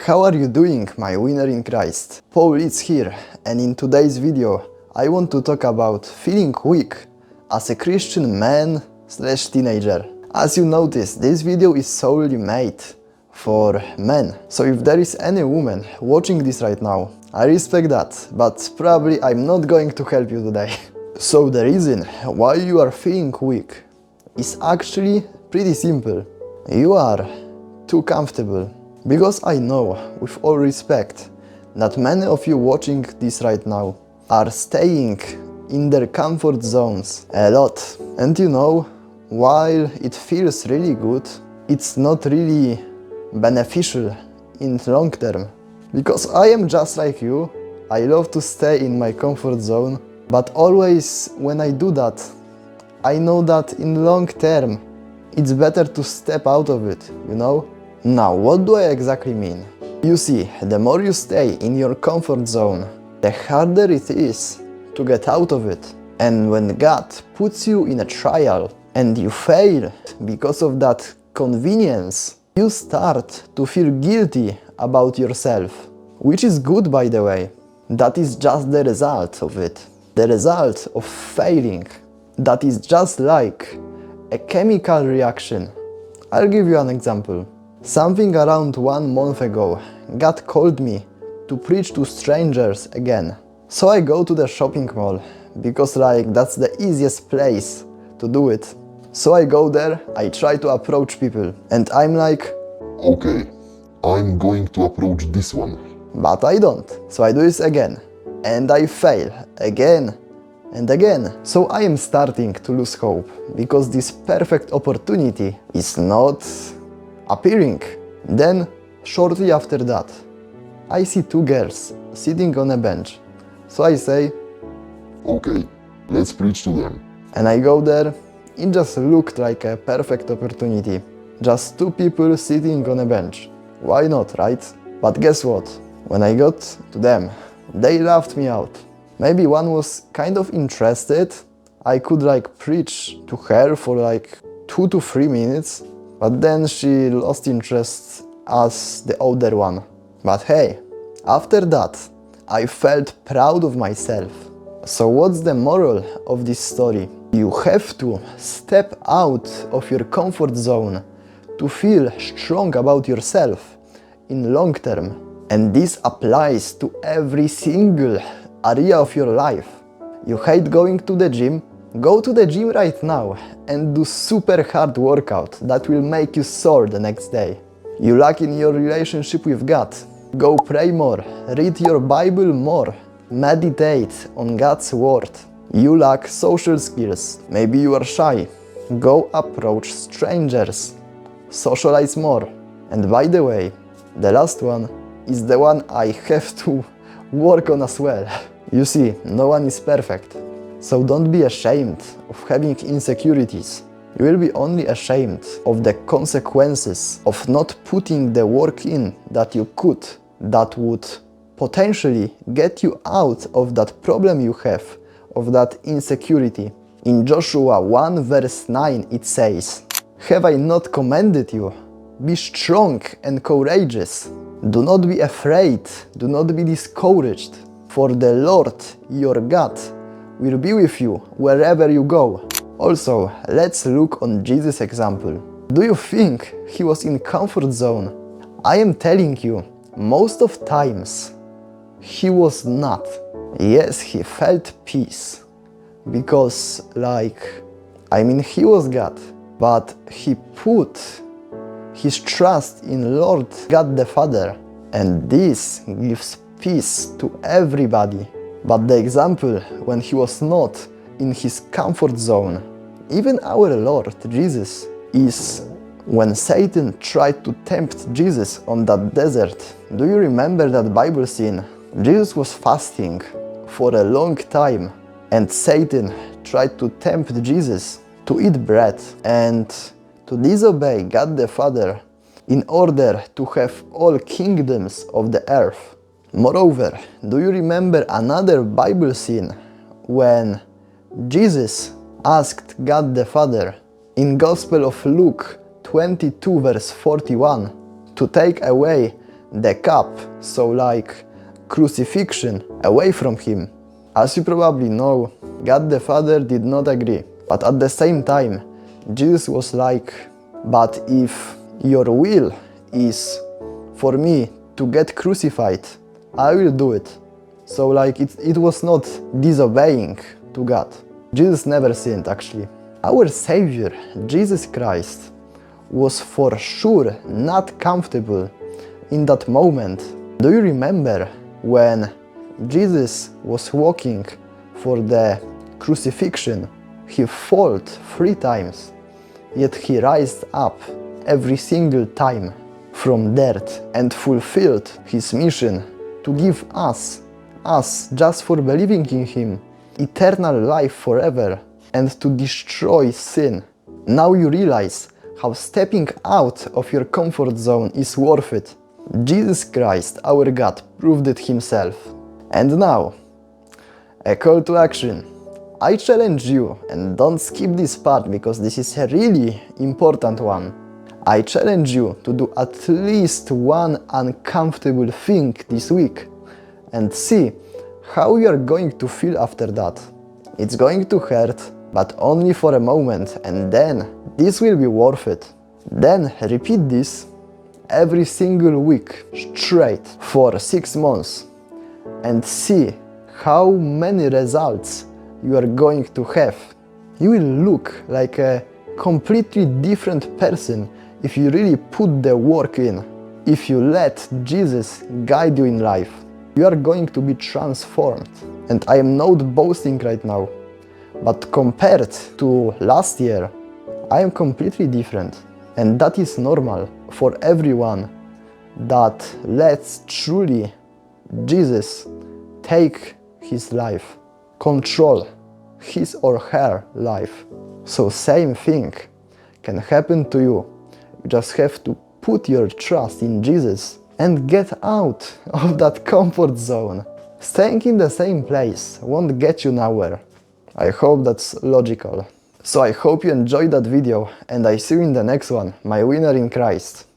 How are you doing, my winner in Christ? Paul is here, and in today's video I want to talk about feeling weak as a Christian man / teenager. As you notice, this video is solely made for men. So if there is any woman watching this right now, I respect that, but probably I'm not going to help you today. So the reason why you are feeling weak is actually pretty simple. You are too comfortable. Because I know, with all respect, that many of you watching this right now are staying in their comfort zones a lot. And you know, while it feels really good, it's not really beneficial in long term. Because I am just like you, I love to stay in my comfort zone, but always when I do that, I know that in long term, it's better to step out of it, you know? Now, what do I exactly mean? You see, the more you stay in your comfort zone, the harder it is to get out of it. And when God puts you in a trial and you fail because of that convenience, you start to feel guilty about yourself. Which is good, by the way. That is just the result of it. The result of failing. That is just like a chemical reaction. I'll give you an example. Something around 1 month ago, God called me to preach to strangers again. So I go to the shopping mall, because that's the easiest place to do it. So I go there, I try to approach people, and I'm like, okay, I'm going to approach this one. But I don't. So I do this again, and I fail again and again. So I am starting to lose hope, because this perfect opportunity is not appearing. Then, shortly after that, I see 2 girls sitting on a bench. So I say, okay, let's preach to them. And I go there. It just looked like a perfect opportunity. Just 2 people sitting on a bench. Why not, right? But guess what? When I got to them, they laughed me out. Maybe one was kind of interested. I could preach to her for 2 to 3 minutes. But then she lost interest as the older one. But hey, after that, I felt proud of myself. So what's the moral of this story? You have to step out of your comfort zone to feel strong about yourself in long term. And this applies to every single area of your life. You hate going to the gym? Go to the gym right now and do super hard workout that will make you sore the next day. You lack in your relationship with God? Go pray more, read your Bible more, meditate on God's word. You lack social skills, maybe you are shy. Go approach strangers, socialize more. And by the way, the last one is the one I have to work on as well. You see, no one is perfect. So don't be ashamed of having insecurities. You will be only ashamed of the consequences of not putting the work in that you could, that would potentially get you out of that problem you have, of that insecurity. In Joshua 1 verse 9 it says, "Have I not commanded you? Be strong and courageous. Do not be afraid, do not be discouraged, for the Lord your God will be with you wherever you go." Also, let's look on Jesus' example. Do you think he was in comfort zone? I am telling you, most of times he was not. Yes, he felt peace because he was God, but he put his trust in Lord God the Father, and this gives peace to everybody. But the example when he was not in his comfort zone, even our Lord Jesus, is when Satan tried to tempt Jesus on that desert. Do you remember that Bible scene? Jesus was fasting for a long time, and Satan tried to tempt Jesus to eat bread and to disobey God the Father in order to have all kingdoms of the earth. Moreover, do you remember another Bible scene when Jesus asked God the Father in Gospel of Luke 22 verse 41 to take away the cup, so like crucifixion, away from him. As you probably know, God the Father did not agree, but at the same time, Jesus was like, but if your will is for me to get crucified, I will do it. So like it was not disobeying to God. Jesus never sinned actually. Our Savior, Jesus Christ, was for sure not comfortable in that moment. Do you remember when Jesus was walking for the crucifixion? He fell 3 times, yet he rised up every single time from dirt and fulfilled his mission to give us just for believing in him, eternal life forever and to destroy sin. Now you realize how stepping out of your comfort zone is worth it. Jesus Christ, our God, proved it himself. And now, a call to action. I challenge you, and don't skip this part because this is a really important one. I challenge you to do at least one uncomfortable thing this week and see how you are going to feel after that. It's going to hurt, but only for a moment, and then this will be worth it. Then repeat this every single week straight for 6 months and see how many results you are going to have. You will look like a completely different person if you really put the work in. If you let Jesus guide you in life, you are going to be transformed. And I am not boasting right now, but compared to last year, I am completely different. And that is normal for everyone that lets truly Jesus take his life, control his or her life. So same thing can happen to you. You just have to put your trust in Jesus and get out of that comfort zone. Staying in the same place won't get you nowhere. I hope that's logical. So I hope you enjoyed that video and I see you in the next one, my winner in Christ.